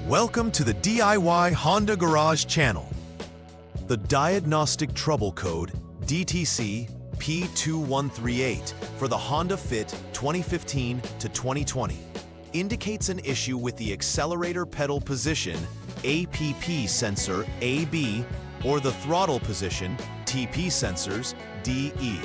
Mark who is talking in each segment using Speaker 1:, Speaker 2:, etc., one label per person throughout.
Speaker 1: Welcome to the DIY Honda Garage channel. The diagnostic trouble code DTC P2138 for the Honda Fit 2015 to 2020 indicates an issue with the accelerator pedal position APP sensor AB or the throttle position TP sensors DE.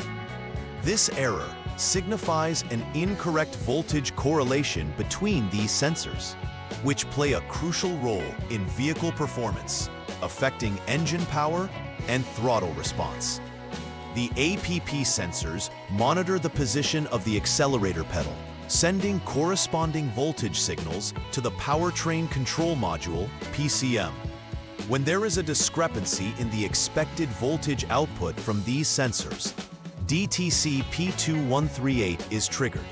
Speaker 1: This error signifies an incorrect voltage correlation between these sensors, which play a crucial role in vehicle performance, affecting engine power and throttle response. The APP sensors monitor the position of the accelerator pedal, sending corresponding voltage signals to the powertrain control module, PCM. When there is a discrepancy in the expected voltage output from these sensors, DTC P2138 is triggered.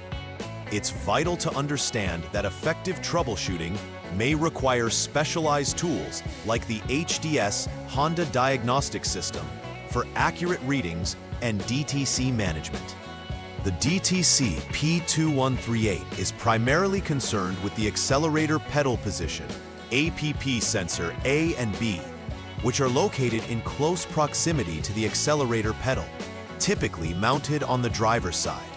Speaker 1: It's vital to understand that effective troubleshooting may require specialized tools like the HDS Honda Diagnostics System for accurate readings and DTC management. The DTC P2138 is primarily concerned with the accelerator pedal position, APP sensor A and B, which are located in close proximity to the accelerator pedal, typically mounted on the driver's side.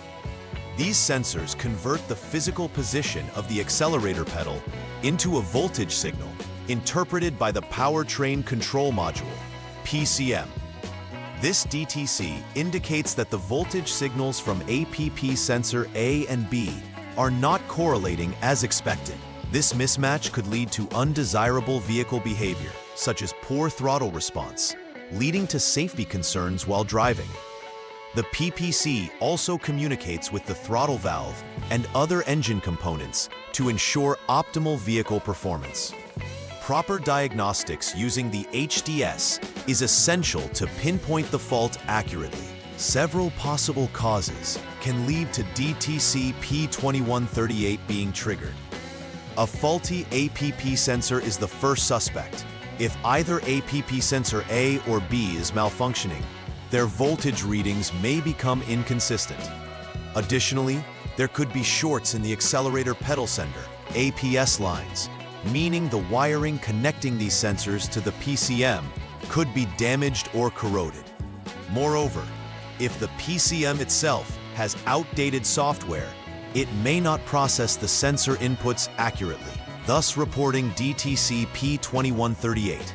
Speaker 1: These sensors convert the physical position of the accelerator pedal into a voltage signal interpreted by the powertrain control module, PCM. This DTC indicates that the voltage signals from APP sensor A and B are not correlating as expected. This mismatch could lead to undesirable vehicle behavior, such as poor throttle response, leading to safety concerns while driving. The PPC also communicates with the throttle valve and other engine components to ensure optimal vehicle performance. Proper diagnostics using the HDS is essential to pinpoint the fault accurately. Several possible causes can lead to DTC P2138 being triggered. A faulty APP sensor is the first suspect. If either APP sensor A or B is malfunctioning, their voltage readings may become inconsistent. Additionally, there could be shorts in the accelerator pedal sender, APS lines, meaning the wiring connecting these sensors to the PCM could be damaged or corroded. Moreover, if the PCM itself has outdated software, it may not process the sensor inputs accurately, thus reporting DTC P2138.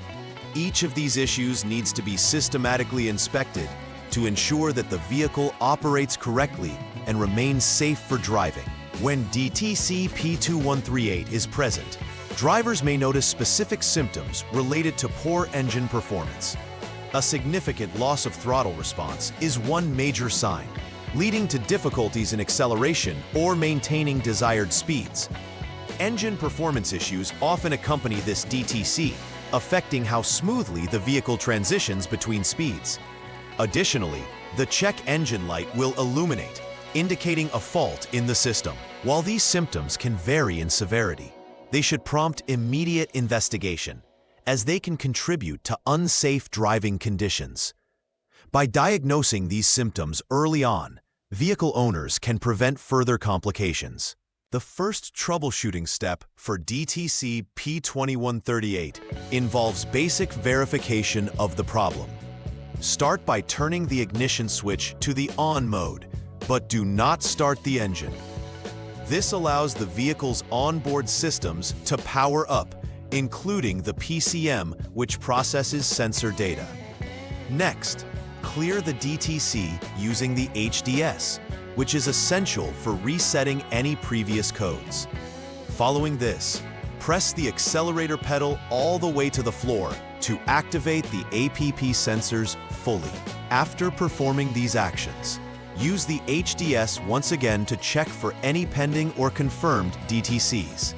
Speaker 1: Each of these issues needs to be systematically inspected to ensure that the vehicle operates correctly and remains safe for driving. When DTC P2138 is present, drivers may notice specific symptoms related to poor engine performance. A significant loss of throttle response is one major sign, leading to difficulties in acceleration or maintaining desired speeds. Engine performance issues often accompany this DTC, affecting how smoothly the vehicle transitions between speeds. Additionally, the check engine light will illuminate, indicating a fault in the system. While these symptoms can vary in severity, they should prompt immediate investigation, as they can contribute to unsafe driving conditions. By diagnosing these symptoms early on, vehicle owners can prevent further complications. The first troubleshooting step for DTC P2138 involves basic verification of the problem. Start by turning the ignition switch to the on mode, but do not start the engine. This allows the vehicle's onboard systems to power up, including the PCM, which processes sensor data. Next, clear the DTC using the HDS, which is essential for resetting any previous codes. Following this, press the accelerator pedal all the way to the floor to activate the APP sensors fully. After performing these actions, use the HDS once again to check for any pending or confirmed DTCs.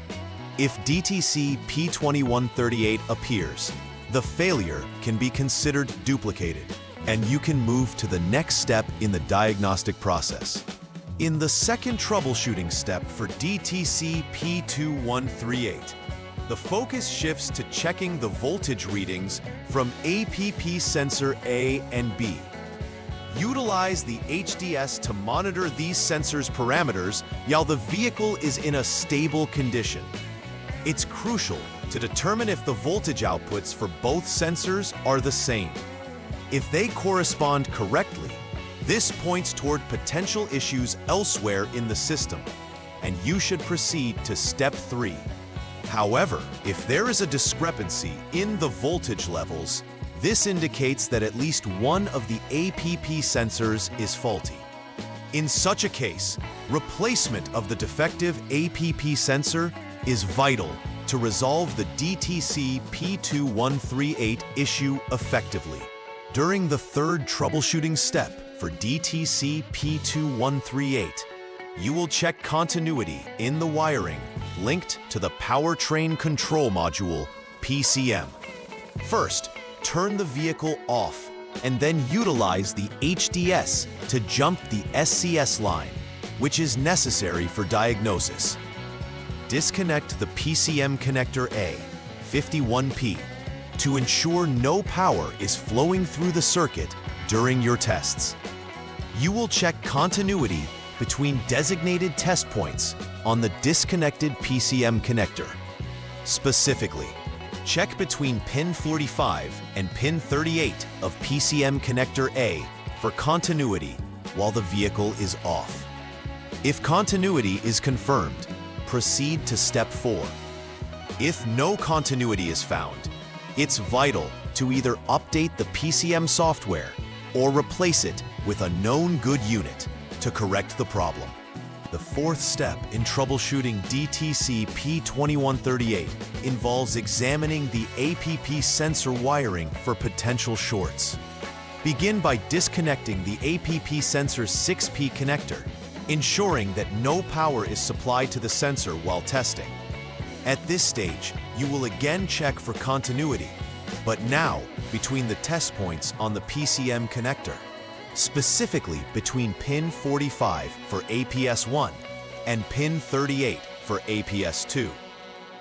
Speaker 1: If DTC P2138 appears, the failure can be considered duplicated, and you can move to the next step in the diagnostic process. In the second troubleshooting step for DTC P2138, the focus shifts to checking the voltage readings from APP sensor A and B. Utilize the HDS to monitor these sensors' parameters while the vehicle is in a stable condition. It's crucial to determine if the voltage outputs for both sensors are the same. If they correspond correctly, this points toward potential issues elsewhere in the system, and you should proceed to step 3. However, if there is a discrepancy in the voltage levels, this indicates that at least one of the APP sensors is faulty. In such a case, replacement of the defective APP sensor is vital to resolve the DTC P2138 issue effectively. During the third troubleshooting step for DTC P2138, you will check continuity in the wiring linked to the Powertrain Control Module, PCM. First, turn the vehicle off and then utilize the HDS to jump the SCS line, which is necessary for diagnosis. Disconnect the PCM connector A, 51P, to ensure no power is flowing through the circuit during your tests. You will check continuity between designated test points on the disconnected PCM connector. Specifically, check between pin 45 and pin 38 of PCM connector A for continuity while the vehicle is off. If continuity is confirmed, proceed to step 4. If no continuity is found, it's vital to either update the PCM software or replace it with a known good unit to correct the problem. The fourth step in troubleshooting DTC P2138 involves examining the APP sensor wiring for potential shorts. Begin by disconnecting the APP sensor's 6P connector, ensuring that no power is supplied to the sensor while testing. At this stage, you will again check for continuity, but now between the test points on the PCM connector, specifically between pin 45 for APS1 and pin 38 for APS2.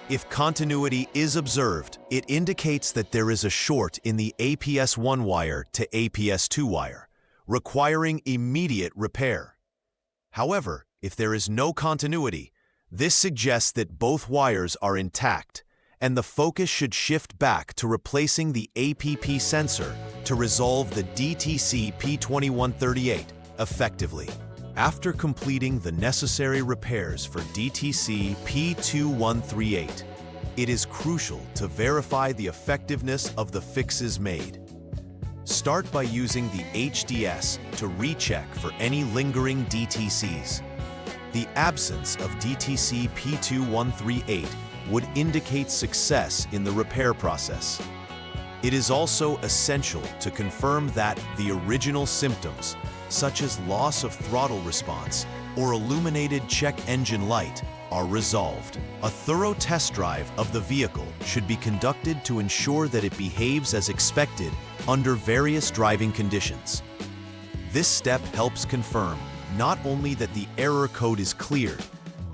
Speaker 1: If continuity is observed, it indicates that there is a short in the APS1 wire to APS2 wire, requiring immediate repair. However, if there is no continuity, this suggests that both wires are intact, and the focus should shift back to replacing the APP sensor to resolve the DTC P2138 effectively. After completing the necessary repairs for DTC P2138, it is crucial to verify the effectiveness of the fixes made. Start by using the HDS to recheck for any lingering DTCs. The absence of DTC P2138 would indicate success in the repair process. It is also essential to confirm that the original symptoms, such as loss of throttle response or illuminated check engine light, are resolved. A thorough test drive of the vehicle should be conducted to ensure that it behaves as expected under various driving conditions. This step helps confirm not only that the error code is cleared,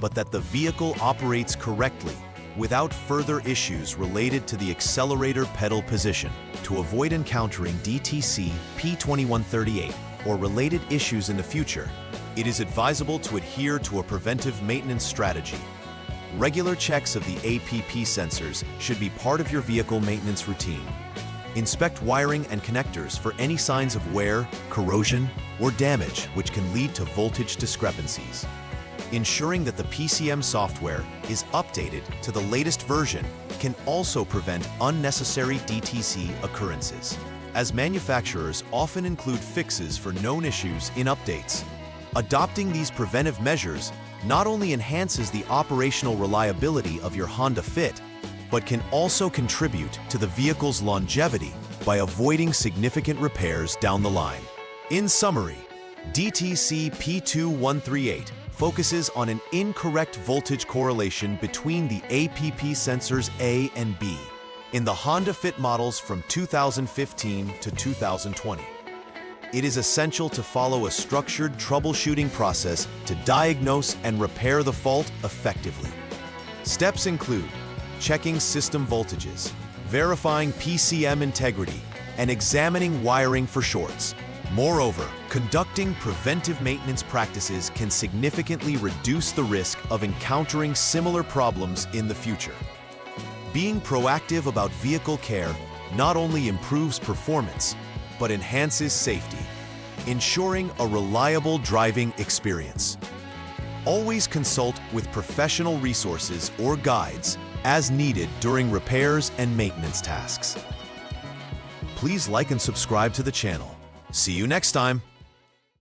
Speaker 1: but that the vehicle operates correctly without further issues related to the accelerator pedal position. To avoid encountering DTC P2138 or related issues in the future, it is advisable to adhere to a preventive maintenance strategy. Regular checks of the APP sensors should be part of your vehicle maintenance routine. Inspect wiring and connectors for any signs of wear, corrosion, or damage which can lead to voltage discrepancies. Ensuring that the PCM software is updated to the latest version can also prevent unnecessary DTC occurrences, as manufacturers often include fixes for known issues in updates. Adopting these preventive measures not only enhances the operational reliability of your Honda Fit, but can also contribute to the vehicle's longevity by avoiding significant repairs down the line. In summary, DTC P2138 focuses on an incorrect voltage correlation between the APP sensors A and B in the Honda Fit models from 2015 to 2020. It is essential to follow a structured troubleshooting process to diagnose and repair the fault effectively. Steps include checking system voltages, verifying PCM integrity, and examining wiring for shorts. Moreover, conducting preventive maintenance practices can significantly reduce the risk of encountering similar problems in the future. Being proactive about vehicle care not only improves performance, but enhances safety, ensuring a reliable driving experience. Always consult with professional resources or guides as needed during repairs and maintenance tasks. Please like and subscribe to the channel. See you next time.